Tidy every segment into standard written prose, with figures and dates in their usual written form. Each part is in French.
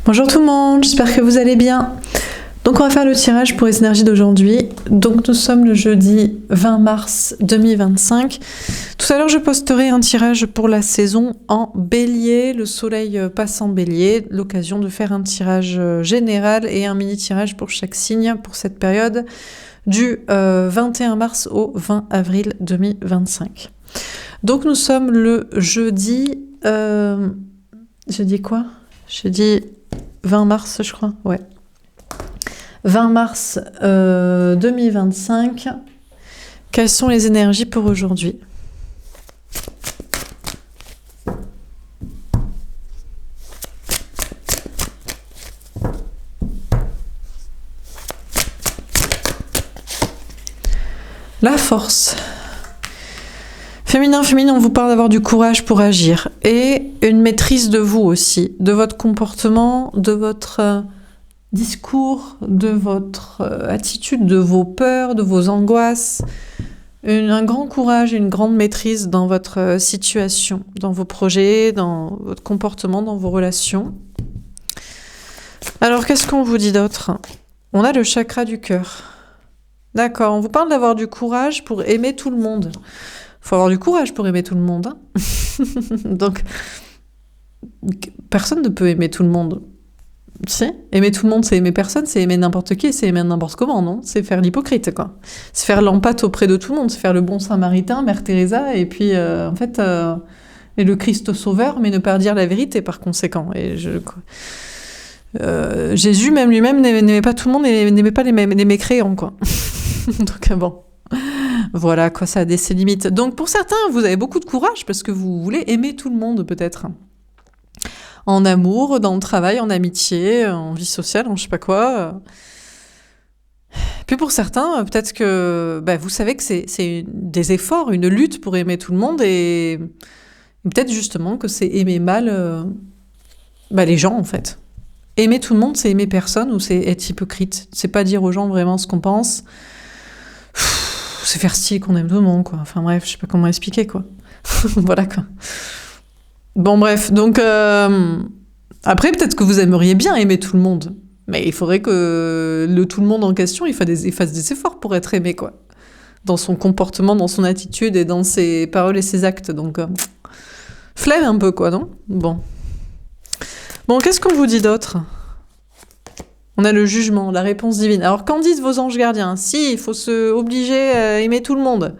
Bonjour tout le monde, j'espère que vous allez bien. Donc on va faire le tirage pour les énergies d'aujourd'hui. Donc nous sommes le jeudi 20 mars 2025. Tout à l'heure je posterai un tirage pour la saison en bélier. Le soleil passe en bélier, l'occasion de faire un tirage général et un mini tirage pour chaque signe pour cette période du 21 mars au 20 avril 2025. Donc nous sommes le jeudi... jeudi quoi ? Jeudi 20 mars, je crois. Ouais. 20 mars 2025. Quelles sont les énergies pour aujourd'hui ? La force. Féminin, on vous parle d'avoir du courage pour agir et une maîtrise de vous aussi, de votre comportement, de votre discours, de votre attitude, de vos peurs, de vos angoisses. Un grand courage et une grande maîtrise dans votre situation, dans vos projets, dans votre comportement, dans vos relations. Alors, qu'est-ce qu'on vous dit d'autre ? On a le chakra du cœur. D'accord, on vous parle d'avoir du courage pour aimer tout le monde. Faut avoir du courage pour aimer tout le monde. Hein. Donc, personne ne peut aimer tout le monde. Tu sais, aimer tout le monde, c'est aimer personne, c'est aimer n'importe qui, c'est aimer n'importe comment, non ? C'est faire l'hypocrite, quoi. C'est faire l'empathe auprès de tout le monde, c'est faire le bon Samaritain, Mère Teresa, et puis, et le Christ sauveur, mais ne pas dire la vérité, par conséquent. Et Jésus, même lui-même, n'aimait pas tout le monde et n'aimait pas les mécréants, quoi. Donc, bon... Voilà, quoi, ça a ses limites. Donc, pour certains, vous avez beaucoup de courage parce que vous voulez aimer tout le monde, peut-être. En amour, dans le travail, en amitié, en vie sociale, en je sais pas quoi. Puis pour certains, peut-être que vous savez que c'est des efforts, une lutte pour aimer tout le monde et peut-être justement que c'est aimer mal les gens, en fait. Aimer tout le monde, c'est aimer personne ou c'est être hypocrite. C'est pas dire aux gens vraiment ce qu'on pense. C'est faire style qu'on aime tout le monde, quoi. Enfin bref, je sais pas comment expliquer, quoi. Voilà, quoi. Bon, bref, donc... Après, peut-être que vous aimeriez bien aimer tout le monde, mais il faudrait que le tout le monde en question, il fasse des efforts pour être aimé, quoi. Dans son comportement, dans son attitude et dans ses paroles et ses actes, donc... flemme un peu, quoi, non ? Bon, qu'est-ce qu'on vous dit d'autre ? On a le jugement, la réponse divine. Alors, qu'en disent vos anges gardiens ? Si, il faut se obliger à aimer tout le monde.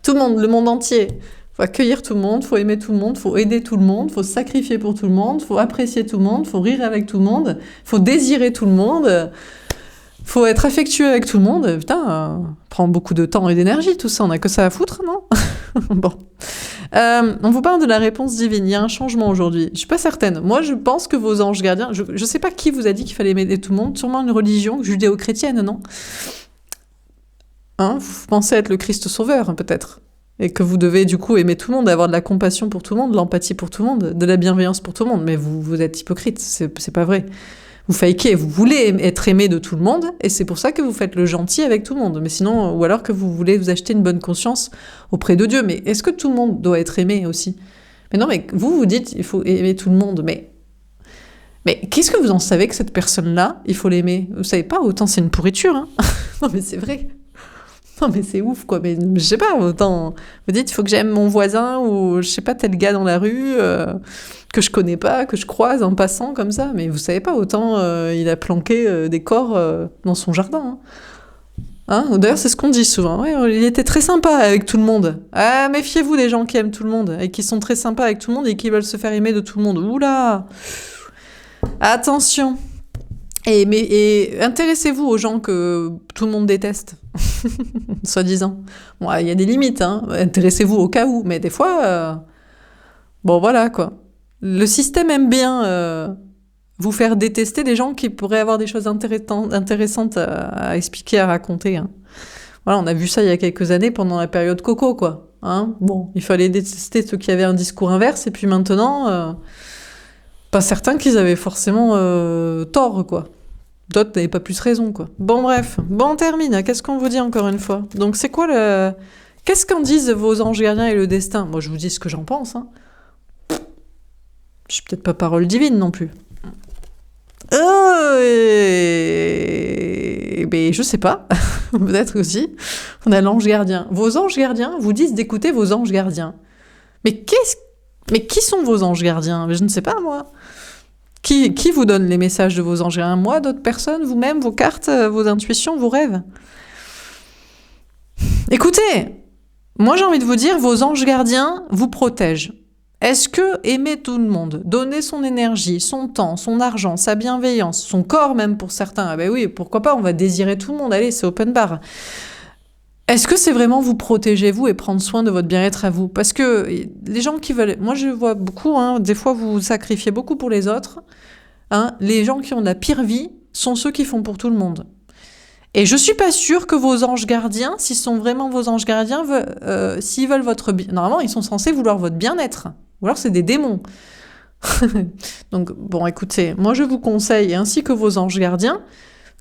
Tout le monde, le monde entier. Il faut accueillir tout le monde, il faut aimer tout le monde, il faut aider tout le monde, il faut se sacrifier pour tout le monde, il faut apprécier tout le monde, il faut rire avec tout le monde, il faut désirer tout le monde, il faut être affectueux avec tout le monde. Putain, prend beaucoup de temps et d'énergie, tout ça. On n'a que ça à foutre, non ? Bon. On vous parle de la réponse divine. Il y a un changement aujourd'hui. Je suis pas certaine. Moi, je pense que vos anges gardiens... Je sais pas qui vous a dit qu'il fallait aimer tout le monde. Sûrement une religion judéo-chrétienne, non ? Hein ? Vous pensez être le Christ sauveur, peut-être. Et que vous devez, du coup, aimer tout le monde, avoir de la compassion pour tout le monde, de l'empathie pour tout le monde, de la bienveillance pour tout le monde. Mais vous êtes hypocrite. C'est pas vrai. Vous fakez, vous voulez être aimé de tout le monde, et c'est pour ça que vous faites le gentil avec tout le monde. Mais sinon, ou alors que vous voulez vous acheter une bonne conscience auprès de Dieu. Mais est-ce que tout le monde doit être aimé aussi ? Mais non, mais vous dites, il faut aimer tout le monde, mais qu'est-ce que vous en savez que cette personne-là, il faut l'aimer ? Vous savez pas, autant c'est une pourriture, hein. Non, mais c'est vrai. Non, mais c'est ouf, quoi. Mais je sais pas, autant... Vous dites, il faut que j'aime mon voisin, ou je sais pas, tel gars dans la rue... que je connais pas, que je croise en passant comme ça, mais vous savez pas, autant il a planqué des corps dans son jardin. Hein, d'ailleurs, c'est ce qu'on dit souvent. Ouais, il était très sympa avec tout le monde. Ah, méfiez-vous des gens qui aiment tout le monde et qui sont très sympas avec tout le monde et qui veulent se faire aimer de tout le monde. Oula ! Attention ! Et intéressez-vous aux gens que tout le monde déteste, soi-disant. Bon, il y a des limites, hein. Intéressez-vous au cas où, mais des fois... Bon, voilà, quoi. Le système aime bien vous faire détester des gens qui pourraient avoir des choses intéressantes à expliquer, à raconter. Hein. Voilà, on a vu ça il y a quelques années pendant la période Coco, quoi. Hein, bon, il fallait détester ceux qui avaient un discours inverse, et puis maintenant, pas certains qu'ils avaient forcément tort, quoi. D'autres n'avaient pas plus raison, quoi. Bon, bref. Bon, on termine. Qu'est-ce qu'on vous dit encore une fois ? Donc, c'est quoi le... Qu'est-ce qu'en disent vos anges gardiens et le destin ? Moi, je vous dis ce que j'en pense. Hein. Je suis peut-être pas parole divine non plus. Mais je sais pas. Peut-être aussi. On a l'ange gardien. Vos anges gardiens vous disent d'écouter vos anges gardiens. Mais qui sont vos anges gardiens? Je ne sais pas, moi. Qui vous donne les messages de vos anges gardiens? Moi, d'autres personnes, vous-même, vos cartes, vos intuitions, vos rêves? Écoutez, moi j'ai envie de vous dire, vos anges gardiens vous protègent. Est-ce que aimer tout le monde, donner son énergie, son temps, son argent, sa bienveillance, son corps même pour certains, ah ben oui, pourquoi pas, on va désirer tout le monde, allez, c'est open bar. Est-ce que c'est vraiment vous protéger vous et prendre soin de votre bien-être à vous? Parce que les gens qui veulent... Moi je vois beaucoup, des fois vous sacrifiez beaucoup pour les autres. Les gens qui ont la pire vie sont ceux qui font pour tout le monde. Et je suis pas sûre que vos anges gardiens, s'ils sont vraiment vos anges gardiens, s'ils veulent votre bien... Normalement, ils sont censés vouloir votre bien-être. Ou alors c'est des démons. Donc, bon, écoutez, moi je vous conseille, ainsi que vos anges gardiens,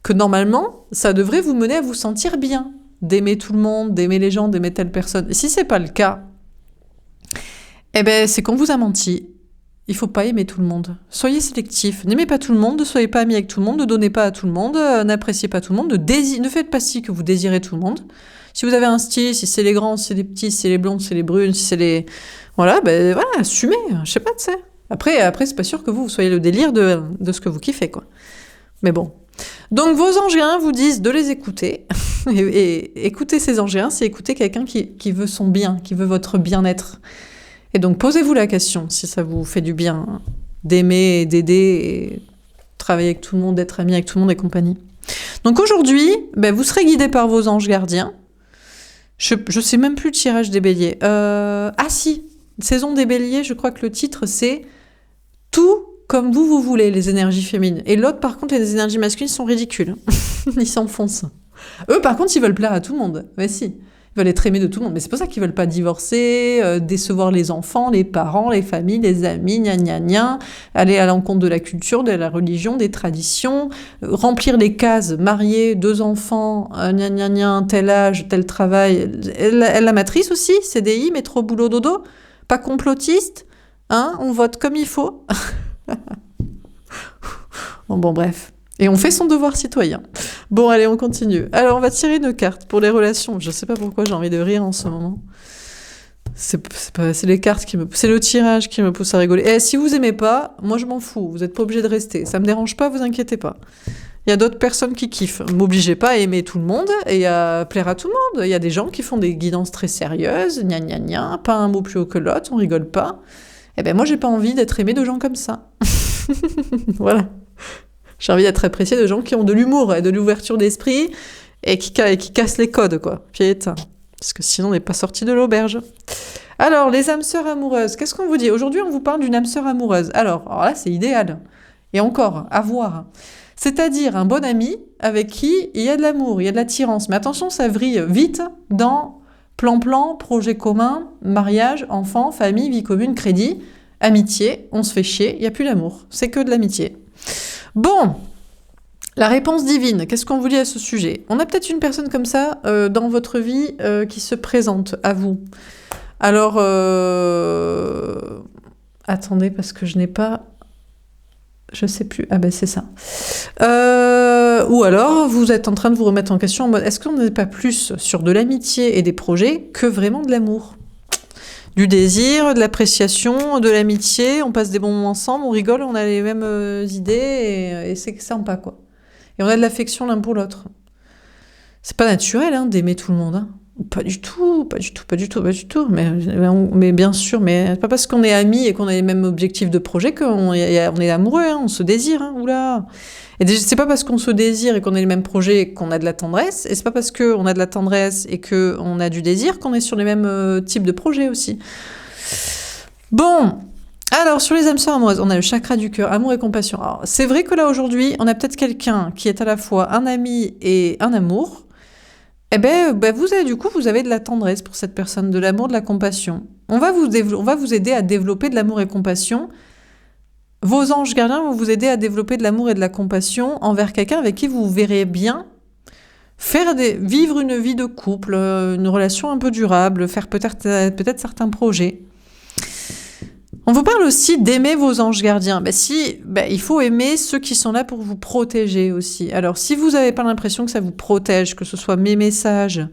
que normalement, ça devrait vous mener à vous sentir bien. D'aimer tout le monde, d'aimer les gens, d'aimer telle personne. Et si c'est pas le cas, eh ben, c'est qu'on vous a menti. Il faut pas aimer tout le monde. Soyez sélectif. N'aimez pas tout le monde, ne soyez pas amis avec tout le monde, ne donnez pas à tout le monde, n'appréciez pas tout le monde, ne faites pas si que vous désirez tout le monde. Si vous avez un style, si c'est les grands, si c'est les petits, si c'est les blondes, si c'est les brunes, si c'est les... Voilà, assumez, je sais pas, tu sais. Après c'est pas sûr que vous soyez le délire de ce que vous kiffez, quoi. Mais bon. Donc vos anges vous disent de les écouter. et écouter ces anges, c'est écouter quelqu'un qui veut son bien, qui veut votre bien-être. Et donc posez-vous la question, si ça vous fait du bien, d'aimer, d'aider, et travailler avec tout le monde, d'être ami avec tout le monde et compagnie. Donc aujourd'hui, vous serez guidé par vos anges gardiens. Je sais même plus le tirage des béliers. Ah si, saison des béliers, je crois que le titre c'est « Tout comme vous voulez, les énergies féminines ». Et l'autre, par contre, les énergies masculines sont ridicules. Ils s'enfoncent. Eux, par contre, ils veulent plaire à tout le monde. Mais si, ils veulent être aimés de tout le monde. Mais c'est pour ça qu'ils veulent pas divorcer, décevoir les enfants, les parents, les familles, les amis, gna gna gna, aller à l'encontre de la culture, de la religion, des traditions, remplir les cases, mariés, 2 enfants, gna gna gna, tel âge, tel travail. La matrice aussi, CDI, métro, boulot, dodo, pas complotiste, on vote comme il faut. Bon, bref. Et on fait son devoir citoyen. Bon, allez, on continue. Alors, on va tirer une carte pour les relations. Je sais pas pourquoi j'ai envie de rire en ce moment. C'est les cartes c'est le tirage qui me pousse à rigoler. Et si vous aimez pas, moi je m'en fous. Vous êtes pas obligé de rester. Ça me dérange pas, vous inquiétez pas. Il y a d'autres personnes qui kiffent. M'obligez pas à aimer tout le monde et à plaire à tout le monde. Il y a des gens qui font des guidances très sérieuses, gna gna gna, pas un mot plus haut que l'autre, on rigole pas. Eh ben moi j'ai pas envie d'être aimée de gens comme ça. Voilà. J'ai envie d'être appréciée de gens qui ont de l'humour et de l'ouverture d'esprit et qui cassent les codes, quoi. Putain. Parce que sinon, on n'est pas sorti de l'auberge. Alors, les âmes sœurs amoureuses. Qu'est-ce qu'on vous dit? Aujourd'hui, on vous parle d'une âme sœur amoureuse. Alors là, c'est idéal. Et encore, à voir. C'est-à-dire un bon ami avec qui il y a de l'amour, il y a de l'attirance. Mais attention, ça vrille vite dans plan-plan, projet commun, mariage, enfant, famille, vie commune, crédit, amitié. On se fait chier, il n'y a plus d'amour. C'est que de l'amitié. Bon, la réponse divine, qu'est-ce qu'on vous dit à ce sujet? On a peut-être une personne comme ça dans votre vie qui se présente à vous. Alors, attendez, parce que je n'ai pas... Je sais plus. Ah ben c'est ça. Ou alors, vous êtes en train de vous remettre en question en mode, est-ce qu'on n'est pas plus sur de l'amitié et des projets que vraiment de l'amour? Du désir, de l'appréciation, de l'amitié, on passe des bons moments ensemble, on rigole, on a les mêmes idées et c'est sympa, quoi. Et on a de l'affection l'un pour l'autre. C'est pas naturel d'aimer tout le monde. Pas du tout. Mais bien sûr, mais c'est pas parce qu'on est amis et qu'on a les mêmes objectifs de projet qu'on est amoureux, on se désire, oula. Et c'est pas parce qu'on se désire et qu'on a les mêmes projets qu'on a de la tendresse, et c'est pas parce qu'on a de la tendresse et qu'on a du désir qu'on est sur les mêmes types de projets aussi. Bon, alors sur les âmes sœurs amoureuses, on a le chakra du cœur, amour et compassion. Alors, c'est vrai que là aujourd'hui, on a peut-être quelqu'un qui est à la fois un ami et un amour. Vous avez de la tendresse pour cette personne, de l'amour, de la compassion. On va vous aider à développer de l'amour et compassion. Vos anges gardiens vont vous aider à développer de l'amour et de la compassion envers quelqu'un avec qui vous verrez bien vivre une vie de couple, une relation un peu durable, faire peut-être certains projets. On vous parle aussi d'aimer vos anges gardiens. Il faut aimer ceux qui sont là pour vous protéger aussi. Alors, si vous n'avez pas l'impression que ça vous protège, que ce soit mes messages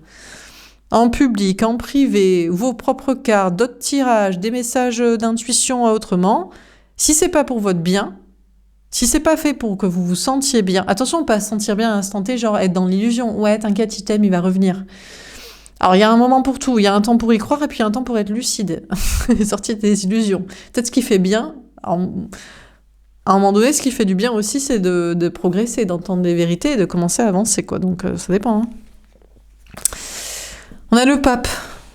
en public, en privé, vos propres cartes, d'autres tirages, des messages d'intuition autrement, si c'est pas pour votre bien, si c'est pas fait pour que vous vous sentiez bien, attention, pas se sentir bien à l'instant T, genre être dans l'illusion. Ouais, t'inquiète, il t'aime, il va revenir. Alors, il y a un moment pour tout. Il y a un temps pour y croire et puis un temps pour être lucide. Sortir des illusions. Peut-être ce qui fait bien. Alors, à un moment donné, ce qui fait du bien aussi, c'est de progresser, d'entendre des vérités et de commencer à avancer, quoi. Donc, ça dépend. Hein. On a le pape.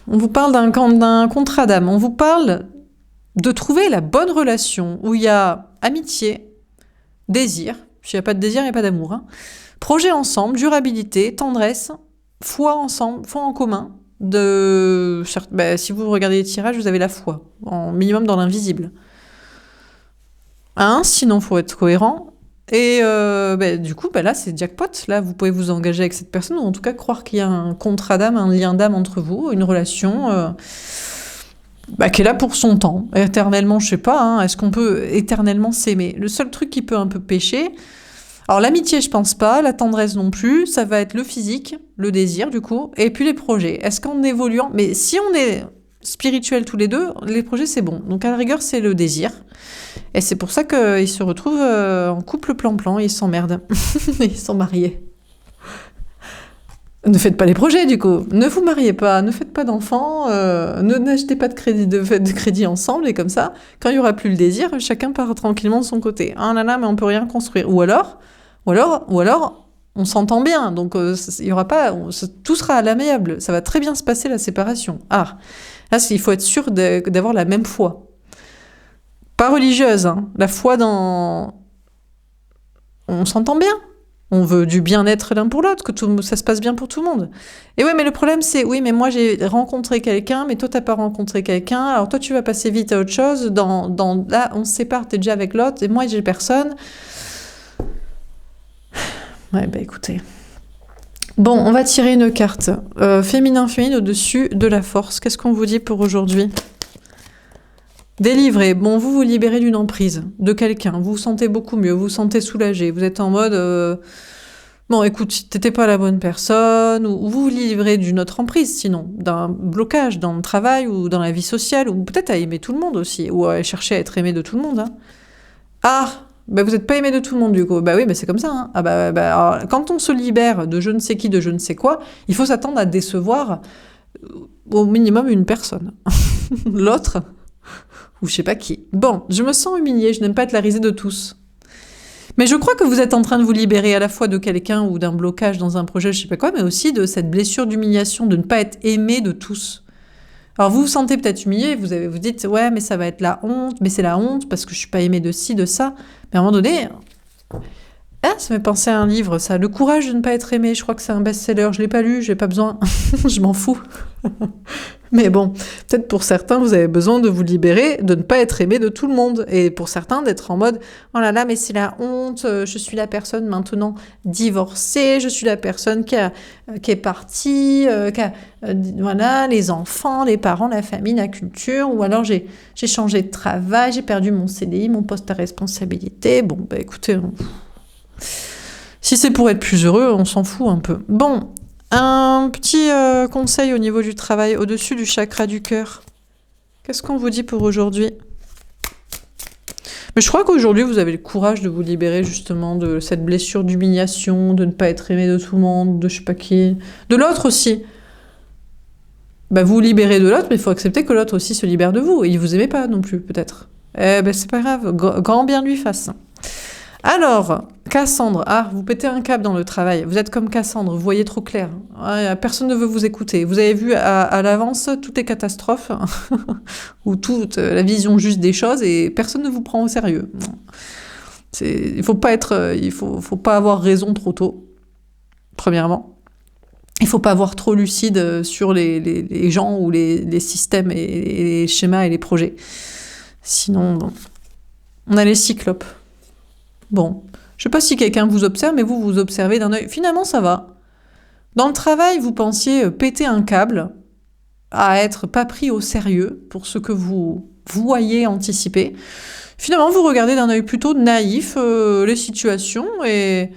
On vous parle d'un contrat d'âme. On vous parle de trouver la bonne relation où il y a amitié, désir. S'il n'y a pas de désir, il n'y a pas d'amour. Hein. Projet ensemble, durabilité, tendresse, foi ensemble, foi en commun. Si vous regardez les tirages, vous avez la foi, en minimum dans l'invisible. Sinon, il faut être cohérent. Et du coup, là, c'est jackpot. Là, vous pouvez vous engager avec cette personne, ou en tout cas croire qu'il y a un contrat d'âme, un lien d'âme entre vous, une relation qui est là pour son temps. Éternellement, je sais pas, est-ce qu'on peut éternellement s'aimer? Le seul truc qui peut un peu pêcher... Alors l'amitié, je pense pas, la tendresse non plus, ça va être le physique, le désir du coup, et puis les projets. Est-ce qu'en évoluant... Mais si on est spirituels tous les deux, les projets c'est bon. Donc à la rigueur, c'est le désir. Et c'est pour ça qu'ils se retrouvent en couple plan-plan, ils s'emmerdent. Ils sont mariés. Ne faites pas les projets du coup, ne vous mariez pas, ne faites pas d'enfants, n'achetez pas de crédit ensemble, et comme ça, quand il y aura plus le désir, chacun part tranquillement de son côté. Ah là là, mais on peut rien construire. Ou alors, on s'entend bien, donc il y aura pas, tout sera à l'amiable, ça va très bien se passer la séparation. Ah, là il faut être sûr d'avoir la même foi. Pas religieuse, hein. La foi dans... On s'entend bien. On veut du bien-être l'un pour l'autre, que ça se passe bien pour tout le monde. Et ouais, mais le problème c'est, oui, mais moi j'ai rencontré quelqu'un, mais toi t'as pas rencontré quelqu'un, alors toi tu vas passer vite à autre chose, là on se sépare, t'es déjà avec l'autre, et moi j'ai personne. Ouais, écoutez. Bon, on va tirer une carte. Féminin au-dessus de la force. Qu'est-ce qu'on vous dit pour aujourd'hui ? Délivré. Bon, vous libérez d'une emprise de quelqu'un. Vous vous sentez beaucoup mieux. Vous vous sentez soulagé. Vous êtes en mode... Bon, écoute, t'étais pas la bonne personne. Ou vous livrez d'une autre emprise, sinon. D'un blocage dans le travail ou dans la vie sociale. Ou peut-être à aimer tout le monde aussi. Ou à chercher à être aimé de tout le monde. Hein. Ah, vous n'êtes pas aimé de tout le monde, du coup. Oui, mais c'est comme ça. Hein. Alors, quand on se libère de je ne sais qui, de je ne sais quoi, il faut s'attendre à décevoir au minimum une personne. L'autre... ou je sais pas qui. Bon, je me sens humiliée, je n'aime pas être la risée de tous. Mais je crois que vous êtes en train de vous libérer à la fois de quelqu'un ou d'un blocage dans un projet, je sais pas quoi, mais aussi de cette blessure d'humiliation, de ne pas être aimé de tous. Alors vous vous sentez peut-être humilié, vous dites, ouais, mais ça va être la honte, mais c'est la honte parce que je suis pas aimée de ci, de ça. Mais à un moment donné... ça me fait penser à un livre, ça. Le courage de ne pas être aimé. Je crois que c'est un best-seller. Je l'ai pas lu, j'ai pas besoin. Je m'en fous. Mais bon, peut-être pour certains, vous avez besoin de vous libérer, de ne pas être aimé de tout le monde. Et pour certains, d'être en mode, oh là là, mais c'est la honte. Je suis la personne maintenant divorcée. Je suis la personne qui est partie, voilà, les enfants, les parents, la famille, la culture. Ou alors j'ai changé de travail, j'ai perdu mon CDI, mon poste à responsabilité. Bon, écoutez... Si c'est pour être plus heureux, on s'en fout un peu. Bon, un petit conseil au niveau du travail, au-dessus du chakra du cœur. Qu'est-ce qu'on vous dit pour aujourd'hui ? Mais je crois qu'aujourd'hui, vous avez le courage de vous libérer justement de cette blessure d'humiliation, de ne pas être aimé de tout le monde, de je sais pas qui... De l'autre aussi. Vous vous libérez de l'autre, mais il faut accepter que l'autre aussi se libère de vous. Et il vous aimait pas non plus, peut-être. C'est pas grave, grand bien lui fasse. Alors, Cassandre, vous pétez un câble dans le travail, vous êtes comme Cassandre, vous voyez trop clair, personne ne veut vous écouter, vous avez vu à l'avance toutes les catastrophes, ou toute la vision juste des choses, et personne ne vous prend au sérieux. Il faut pas avoir raison trop tôt, premièrement. Il faut pas avoir trop lucide sur les gens ou les systèmes et les schémas et les projets. Sinon, on a les cyclopes. Bon, je sais pas si quelqu'un vous observe, mais vous observez d'un œil. Finalement, ça va. Dans le travail, vous pensiez péter un câble, à être pas pris au sérieux pour ce que vous voyez anticiper. Finalement, vous regardez d'un œil plutôt naïf les situations et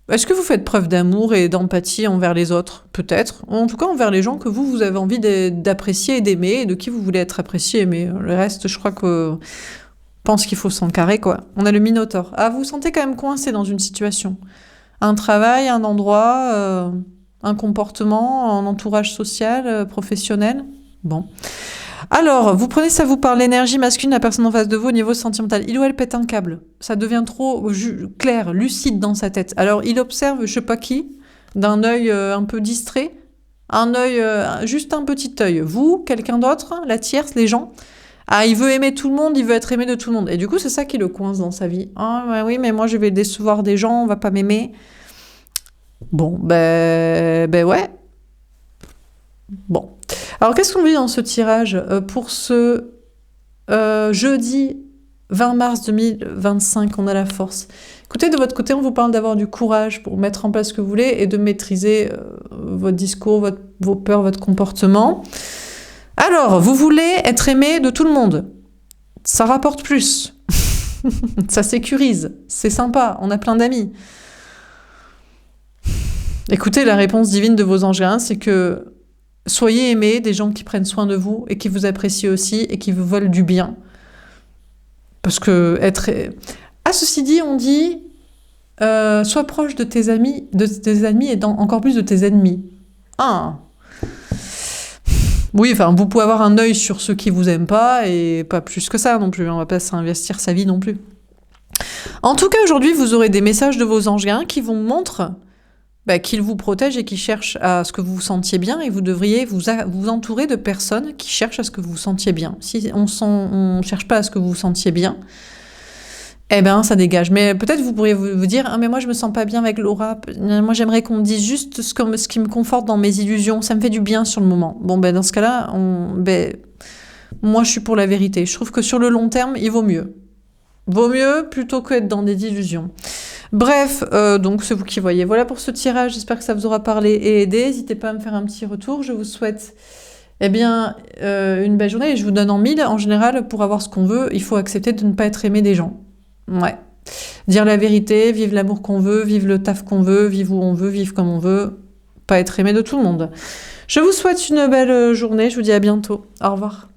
est-ce que vous faites preuve d'amour et d'empathie envers les autres? Peut-être. Ou en tout cas envers les gens que vous avez envie d'apprécier et d'aimer et de qui vous voulez être apprécié. Mais le reste, je crois que pense qu'il faut s'encarrer, quoi. On a le Minotaure. Ah, vous vous sentez quand même coincé dans une situation. Un travail, un endroit, un comportement, un entourage social, professionnel. Bon. Alors, vous prenez ça, vous parle l'énergie masculine de la personne en face de vous au niveau sentimental. Il ou elle pète un câble. Ça devient trop clair, lucide dans sa tête. Alors, il observe, je sais pas qui, d'un œil un peu distrait, un œil, juste un petit œil. Vous, quelqu'un d'autre, la tierce, les gens. Ah, il veut aimer tout le monde, il veut être aimé de tout le monde. Et du coup, c'est ça qui le coince dans sa vie. Ah, bah oui, mais moi, je vais décevoir des gens, on va pas m'aimer. Bon, ben ouais. Bon. Alors, qu'est-ce qu'on dit dans ce tirage pour ce jeudi 20 mars 2025, on a la force. Écoutez, de votre côté, on vous parle d'avoir du courage pour mettre en place ce que vous voulez et de maîtriser votre discours, vos peurs, votre comportement. Alors, vous voulez être aimé de tout le monde. Ça rapporte plus. Ça sécurise. C'est sympa. On a plein d'amis. Écoutez, la réponse divine de vos anges gardiens, c'est que soyez aimés des gens qui prennent soin de vous et qui vous apprécient aussi et qui vous veulent du bien. Parce que être... Ah, ceci dit, on dit sois proche de tes amis et encore plus de tes ennemis. Ah. Oui, enfin, vous pouvez avoir un œil sur ceux qui vous aiment pas et pas plus que ça non plus. On va pas s'investir sa vie non plus. En tout cas, aujourd'hui, vous aurez des messages de vos anges gardiens qui vous montrent qu'ils vous protègent et qui cherchent à ce que vous vous sentiez bien et vous devriez vous entourer de personnes qui cherchent à ce que vous vous sentiez bien. Si on cherche pas à ce que vous vous sentiez bien, eh ben ça dégage. Mais peut-être vous pourriez vous dire « Ah mais moi je me sens pas bien avec Laura, moi j'aimerais qu'on me dise juste ce qui me conforte dans mes illusions, ça me fait du bien sur le moment. » Bon ben dans ce cas-là, moi je suis pour la vérité. Je trouve que sur le long terme, il vaut mieux. Vaut mieux plutôt qu'être dans des illusions. Bref, donc c'est vous qui voyez. Voilà pour ce tirage, j'espère que ça vous aura parlé et aidé. N'hésitez pas à me faire un petit retour. Je vous souhaite une belle journée et je vous donne en mille. En général, pour avoir ce qu'on veut, il faut accepter de ne pas être aimé des gens. Ouais. Dire la vérité, vivre l'amour qu'on veut, vivre le taf qu'on veut, vivre où on veut, vivre comme on veut, pas être aimé de tout le monde. Je vous souhaite une belle journée, je vous dis à bientôt. Au revoir.